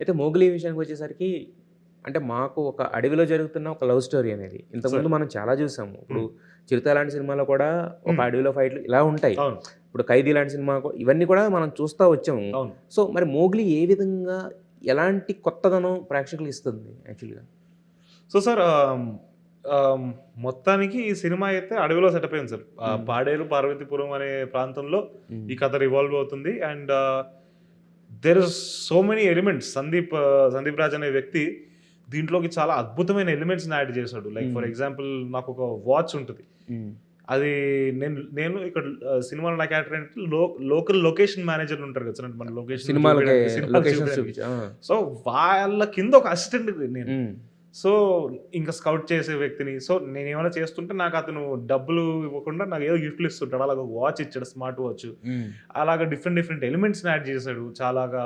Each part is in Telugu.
అయితే 'మోగ్లీ' విషయానికొచ్చేసరికి అంటే మాకు ఒక అడవిలో జరుగుతున్న ఒక లవ్ స్టోరీ అనేది. ఇంతకుముందు సార్. మనం చాలా జూసాము. ఇప్పుడు హ్మ్. 'చిరుత' లాంటి సినిమాలో కూడా ఒక హ్మ్. అడవిలో ఫైట్‌లు ఇలా ఉంటాయి. అవును. ఇప్పుడు 'ఖైదీ' లాంటి సినిమా ఇవన్నీ కూడా మనం చూస్తా వచ్చాము. అవును. సో, మరి 'మోగ్లీ' ఏ విధంగా ఎలాంటి కొత్తదనం ప్రేక్షకులకిస్తుంది యాక్చువల్‌గా? సో, సార్ ఆహ్, మొత్తానికి ఈ సినిమా అయితే అడవిలో సెటప్ అయింది సార్. హ్మ్. పాడేరు, పార్వతీపురం అనే ప్రాంతంలో హ్మ్. ఈ కథ రివాల్వ్ అవుతుంది. And there is so many elements. Sandeep Raj అనే వ్యక్తి దీంట్లోకి చాలా అద్భుతమైన ఎలిమెంట్స్‌ని యాడ్ చేశాడు. Like for hmm. ఎగ్జాంపుల్ నాకొక వాచ్ ఉంటది. హ్మ్. అది నేను నేను ఇక్కడ సినిమాలో నా క్యారెక్టర్ ఏంటంటే లోకల్ లొకేషన్ మేనేజర్‌లు ఉంటారు కదా! సార్ మన లొకేషన్ సినిమాలకి చూపియడానికి, సినిమాలు లొకేషన్స్ చూపియడానికి. చూపించి. ఆ! సో, వాళ్ళ కింద ఒక అసిస్టెంట్ నేను. హ్మ్. సో, ఇంకా స్కౌట్ చేసే వ్యక్తిని. సో, నేనేమైనా చేస్తుంటే నాకతను డబ్బులు ఇవ్వకుండా నాకేదో గిఫ్ట్‌లు ఇస్తుంటాడు. అలాగ ఒక వాచ్ ఇచ్చాడు. Smart watch. హ్మ్. అలాగా డిఫరెంట్ డిఫరెంట్ ఎలిమెంట్స్‌ని యాడ్ చేశాడు. చాలాగా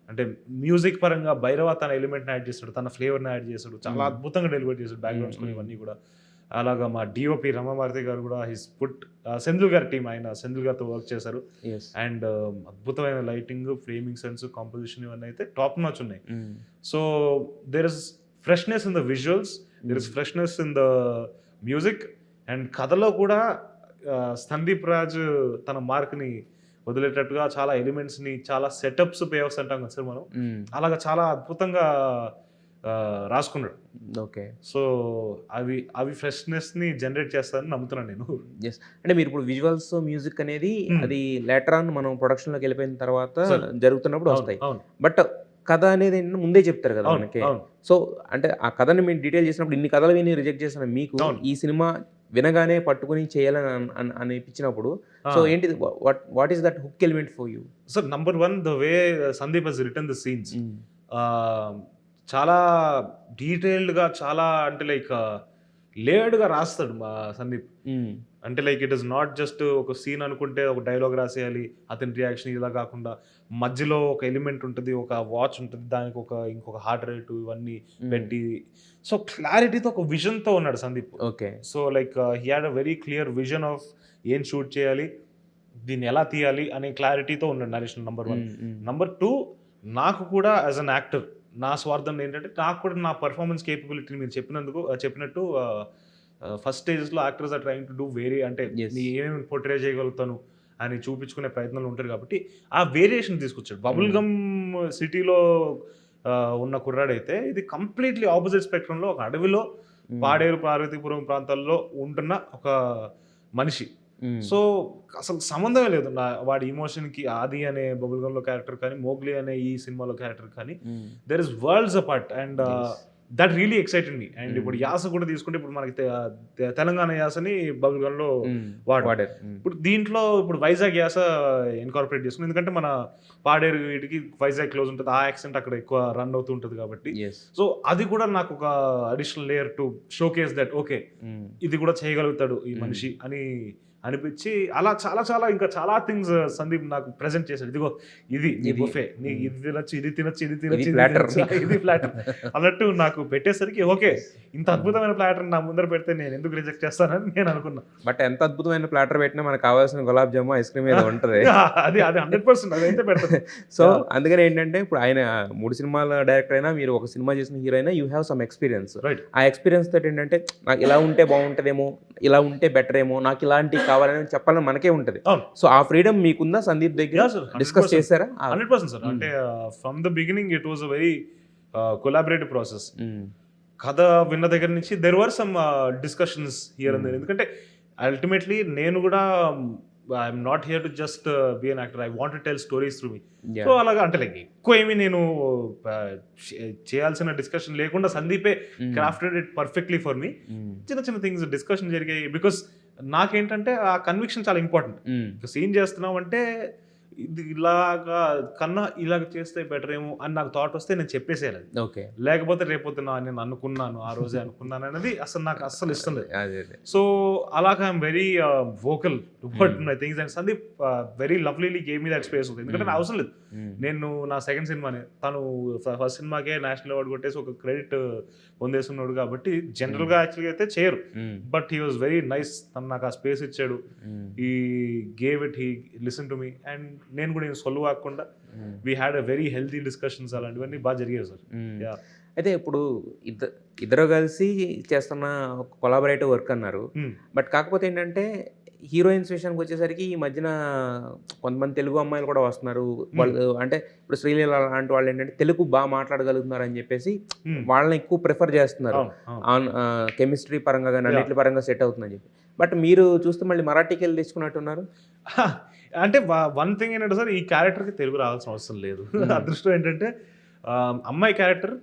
అంటే మ్యూజిక్ పరంగా 'భైరవ' తన ఎలిమెంట్‌ని యాడ్ చేశాడు. తన ఫ్లేవర్‌ని యాడ్ చేశాడు. చాలా హ్మ్. అద్భుతంగా డెలివర్ చేశాడు హ్మ్. బ్యాక్‌గ్రౌండ్ స్కోర్ హ్మ్. ఇవన్నీ కూడా. అలాగా మా డీఓపీ రమామారుతి గారు కూడా హిస్ పుట్ సెంథిల్ గారి టీమ్ ఆయన సెంథిల్ గారితో వర్క్ చేశారు. యెస్. అండ్ అద్భుతమైన లైటింగ్, ఫ్రేమింగ్ సెన్స్, కంపోజిషన్ ఇవన్నీ అయితే టాప్ నాచ్ ఉన్నాయి. Hmm. So, there is freshness in the visuals. There is hmm. Freshness in the music. And కథలో కూడా సందీప్ రాజ్ తన మార్క్‌ని వదిలేటట్టుగా చాలా ఎలిమెంట్స్‌ని, చాలా సెటప్స్, పే ఆఫ్స్ అంటాం కదా సార్ మనం. హ్మ్. అలాగా చాలా అద్భుతంగా రాసుకున్నాడు. ఓకే. సో, అవి ఫ్రెష్‌నెస్‌ని జనరేట్ చేస్తాయని నమ్ముతున్నాను నేను. యెస్. అంటే మీరిప్పుడు విజువల్స్, మ్యూజిక్ అనేది హ్మ్. అది లేటర్ ఆన్ మనం ప్రొడక్షన్‌లోకెళ్ళిపోయిన తర్వాత సార్. జరుగుతున్నప్పుడు అవును. వస్తాయి. అవును. బట్ కథ అనేది ఏంటంటే ముందే చెప్తారు కదా అవును. మనకి. అవును. సో, అంటే ఆ కథని మీరు డీటెయిల్ చేసినప్పుడు ఇన్ని కథలు విని రిజెక్ట్ చేసిన మీకు అవును. ఈ సినిమా వినగానే పట్టుకొని చేయాలని అనిపించినప్పుడు సో, ఆ! ఏంటిది what is that hook element for you? So, number 1 the way Sandeep has written the scenes. హ్మ్. ఆహ్, చాలా డీటెయిల్డ్‌గా చాలా అంటే లైక్ లేయర్డ్‌గా రాస్తాడు మా సందీప్. హ్మ్. అంటే like it is not just ఒక సీన్ అనుకుంటే ఒక డైలాగ్ రాసేయాలి. అతని రియాక్షన్ ఇలా కాకుండా మధ్యలో ఒక ఎలిమెంట్ ఉంటది. ఒక వాచ్ ఉంటది. దానికి ఇంకొక హార్ట్ రేట్ ఇవన్నీ హ్మ్. పెట్టి సో, క్లారిటీతో ఒక విజన్‌తో ఉన్నాడు Sandeep. Okay. So, like he had a very clear vision of ఏం షూట్ చేయాలి, దీన్ని ఎలా తీయాలి అనే క్లారిటీతో ఉన్నాడు నరేషన్ నంబర్ 1. హ్మ్. హ్మ్. నంబర్ 2 నాకు కూడా యాస్ ఎన్ యాక్టర్ నా స్వార్థం ఏంటంటే నాకు కూడా నా పెర్ఫార్మన్స్ కేపబిలిటీని మీరు చెప్పినట్టు ఫస్ట్ స్టేజెస్‌లో actors are trying to do అంటే యెస్. ఏమేమి పోర్ట్రే చేయగలుగుతాను అని చూపించుకునే ప్రయత్నంలో ఉంటారు కాబట్టి, ఆ వేరియేషన్ తీసుకొచ్చాడు. బబుల్ హ్మ్. గమ్ సిటీలో ఉన్న కుర్రాడైతే ఇది కంప్లీట్‌లీ ఆపోజిట్ స్పెక్ట్రమ్‌లో ఒక అడవిలో హ్మ్. పాడేరు, పార్వతీపురం ప్రాంతాల్లో ఉంటున్న ఒక మనిషి. హ్మ్. సో, అసలు సంబంధమే లేదు. వాడి ఎమోషన్‌కి 'ఆది' అనే బబుల్ గమ్‌లో క్యారెక్టర్ కానీ, 'మోగ్లీ' అనే ఈ సినిమాలో క్యారెక్టర్ కానీ, hmm. There is worlds apart. And yes. That really excited me. And hmm. ఇప్పుడు యాస కూడా తీసుకుంటే ఇప్పుడు మనకి తెలంగాణ యాసని బబుల్ గమ్‌లో హ్మ్. వాడాం. వాడారు. హ్మ్. ఇప్పుడు దీంట్లో ఇప్పుడు వైజాగ్ యాస ఇన్కార్పొరేట్ చేసుకున్నాం. ఎందుకంటే మన పాడేరు వీటికి వైజాగ్ క్లోజ్ ఉంటది. ఆ యాక్సెంట్ అక్కడ ఎక్కువ రన్ అవుతూ ఉంటది కాబట్టి. యెస్. సో, అది కూడా నాకు ఒక additional layer to showcase that okay. హ్మ్. ఇది కూడా చేయగలుగుతాడు ఈ హ్మ్. మనిషి అని అనిపిచ్చి, అలా చాలా చాలా ఇంకా చాలా థింగ్స్ సందీప్ నాకు ప్రెజెంట్ చేశాడు. ఇదిగో ఇది నీ ఇది. బుఫే. నీకు హ్మ్. ఇది తినొచ్చు, ఇది తినొచ్చు, ఇది ఇది తినొచ్చు, ఇది ప్లాటర్ తినొచ్చు, నీకు. ఇది ప్లాటర్ అన్నట్టు నాకు పెట్టేసరికి ఓకే. యెస్. ఇంత హ్మ్. అద్భుతమైన ప్లాటర్ నా ముందర పెడితే నేనెందుకు రిజెక్ట్ చేస్తానని నేను అనుకున్నా. బట్ ఎంత అద్భుతమైన ప్లాటర్ పెట్టినా మనకు కావాల్సిన గులాబ్ జాము, ఐస్ క్రీమ్ ఏదో ఉంటది. అది అది 100% అదైతే పెడతాను. So, yeah! అందుకని ఏంటంటే ఇప్పుడు ఆయన 3 సినిమాల డైరెక్టర్ అయినా, మీరు ఒక సినిమా చేసిన హీరో అయినా you have some experience. Right. ఆ ఎక్స్‌పీరియన్స్ తోటి ఏంటంటే నాకు ఇలా ఉంటే బావుంటదేమో, ఇలా ఉంటే బెటర్ ఏమో, నాకు ఇలాంటివి కావాలని చెప్పాలని మనకే ఉంటది. అవును. సో, ఆ ఫ్రీడమ్ మీకుందా సందీప్ దగ్గర? యాహ్! సార్. డిస్కస్ 100%. చేసారా? 100% సార్. హ్మ్. అంటే from the beginning it was a very collaborative process. Hmm. కథ విన్న దగ్గర నుంచి there were some discussions here and hmm. There. ఎందుకంటే అల్టిమేట్‌లీ నేను గూడా I'm not here to just be an actor. I want to tell stories through me. So, yeah! అలాగా అంటే లైక్ ఎక్కువ ఏమి నేను ఆహ్, చేయాల్సిన డిస్కషన్ లేకుండా సందీపే హ్మ్. Crafted it perfectly for me. హ్మ్. చిన్న చిన్న థింగ్స్ డిస్కషన్ జరిగాయి. బికాస్ నాకేంటంటే ఆ కన్విక్షన్ చాలా ఇంపార్టెంట్. హ్మ్. ఒక సీన్ చేస్తున్నామంటే ఇది ఇలాగా కన్నా ఇలాగ చేస్తే బెటర్ ఏమో అని నాకు థాట్ వస్తే నేను చెప్పేసేయాలి అది. ఓకే. లేకపోతే రేపొద్దున నేను అనుకున్నాను, ఆ రోజే అనుకున్నాను అనేది అసలు నాకు అస్సలు ఇష్టం లేదు. అదే. అదే. సో, అలాగా I'm very vocal toward hmm. My things and Sandeep very lovelily gave me that space. ఎందుకంటే హ్మ్. నాకు అవసరం లేదు. హ్మ్. నేను నా సెకండ్ సినిమానే తను ఫస్ట్ సినిమాకే నేషనల్ అవార్డ్ కొట్టేసి ఒక క్రెడిట్ పొందేసున్నాడు కాబట్టి హ్మ్. జనరల్‌గా యాక్చువల్‌గా అయితే చేయరు. Hmm. But he was very nice. తను నాకు ఆ స్పేస్ ఇచ్చాడు. Hmm. He gave it. He listen to me. And నేను కూడా ఏం సొల్లు వాగకుండా we had a very healthy discussions, అలాంటివన్నీ బాగా జరిగాయి సార్. యా. అయితే ఇప్పుడు ఇద్దరు కలిసి చేస్తున్న కొలాబరేటివ్ వర్క్ అన్నారు. బట్ కాకపోతే ఏంటంటే హీరోయిన్స్ విషయానికి వచ్చేసరికి ఈ మధ్యన కొంతమంది తెలుగు అమ్మాయిలు కూడా వస్తున్నారు. వాళ్ళు అంటే ఇప్పుడు శ్రీలీల లాంటి వాళ్ళు ఏంటంటే తెలుగు బాగా మాట్లాడగలుగుతున్నారు అని చెప్పేసి వాళ్ళని ఎక్కువ ప్రిఫర్ చేస్తున్నారు. ఆన్ కెమిస్ట్రీ పరంగా కానీ అన్నిటి పరంగా సెట్ అవుతుందని చెప్పి. బట్ మీరు చూస్తే మళ్ళీ మరాఠీకి వెళ్ళి తెచ్చుకున్నట్టున్నారు. అంటే వన్ థింగ్ ఏంటంటే సార్, ఈ క్యారెక్టర్కి తెలుగు రావాల్సిన అవసరం లేదు. అదృష్టం ఏంటంటే అమ్మాయి క్యారెక్టర్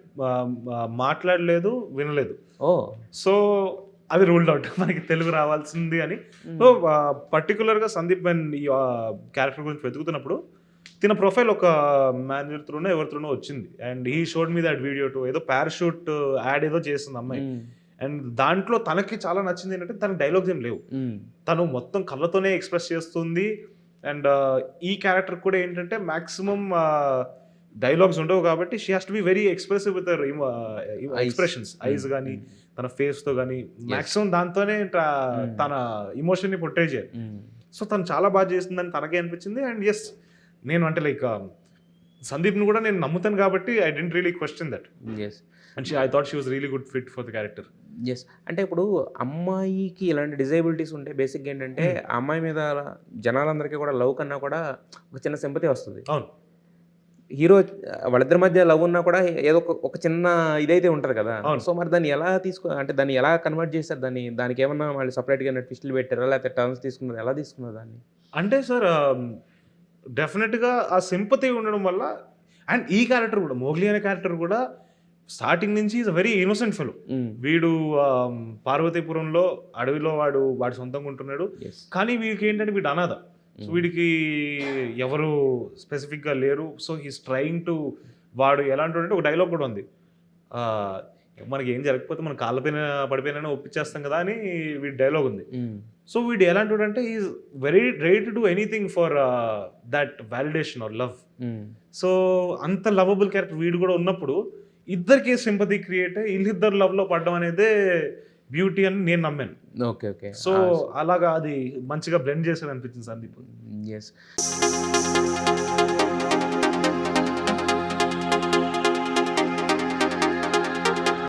మాట్లాడలేదు, వినలేదు. సో అది రూల్డ్ అవుట్, మనకి తెలుగు రావాల్సింది అని. సో పర్టికులర్గా సందీప్ ఈ క్యారెక్టర్ గురించి వెతుకుతున్నప్పుడు తిన ప్రొఫైల్ ఒక మేనేజర్ త్రూనో ఎవరితోనో వచ్చింది. And he showed me that video to ఏదో పారాషూట్ యాడ్ ఏదో చేస్తుంది అమ్మాయి. అండ్ దాంట్లో తనకి చాలా నచ్చింది ఏంటంటే తనకి డైలాగ్స్ ఏం లేవు, తను మొత్తం కళ్ళతోనే ఎక్స్ప్రెస్ చేస్తుంది. అండ్ ఈ క్యారెక్టర్ కూడా ఏంటంటే మ్యాక్సిమం డైలాగ్స్ ఉండవు కాబట్టి she has to be very expressive with expressions, ice కానీ తన ఫేస్తో కానీ మ్యాక్సిమం దాంతోనే తన ఇమోషన్ని పొట్రే చేయాలి. సో తను చాలా బాగా చేస్తుందని తనకే అనిపించింది. అండ్ ఎస్, నేను అంటే లైక్ సందీప్ని కూడా నేను నమ్ముతాను కాబట్టి I didn't really question that. And I thought she was really good fit for the character. Yes, అంటే ఇప్పుడు అమ్మాయికి ఇలాంటి డిజేబిలిటీస్ ఉంటే బేసిక్గా ఏంటంటే ఆ అమ్మాయి మీద జనాలందరికీ కూడా లవ్ కన్నా కూడా ఒక చిన్న సింపతి వస్తుంది. అవును, హీరో వాళ్ళిద్దరి మధ్య లవ్ ఉన్నా కూడా ఏదో ఒక చిన్న ఇదైతే ఉంటుంది కదా. సో మరి దాన్ని ఎలా అంటే దాన్ని ఎలా కన్వర్ట్ చేశారు? దానికి ఏమన్నా వాళ్ళు సపరేట్గా ట్విస్టులు పెట్టారా, లేకపోతే టర్న్స్ తీసుకున్నారు, ఎలా తీసుకున్నారు దాన్ని? అంటే సార్ డెఫినెట్గా ఆ సింపతి ఉండడం వల్ల. అండ్ ఈ క్యారెక్టర్ కూడా, మోగ్లీ అనే క్యారెక్టర్ కూడా స్టార్టింగ్ నుంచి is a very innocent fellow. వీడు పార్వతీపురంలో అడవిలో వాడు సొంతంగా ఉంటున్నాడు. కానీ వీడికి ఏంటంటే వీడు అనాథ. సో వీడికి ఎవరు స్పెసిఫిక్గా లేరు. సో హీస్ ట్రైయింగ్ టు, వాడు ఎలా అంటుంటే ఒక డైలాగ్ కూడా ఉంది, మనకి ఏం జరగకపోతే మన కాళ్ళపైన పడిపోయినా ఒప్పించేస్తాం కదా అని వీడి డైలాగ్ ఉంది. సో వీడు ఎలా అంటుంటే is very ready to do anything for that validation or love. So అంత లవబుల్ క్యారెక్టర్ వీడు కూడా ఉన్నప్పుడు ఇద్దరికి సింపతి క్రియేట్ అయ్యి వీళ్ళిద్దరు లవ్లో పడడం అనేదే బ్యూటీ అని నేను నమ్మాను. Okay okay. సో అలాగా అది మంచిగా బ్లెండ్ చేశారు అనిపించింది సందీప్. ఎస్.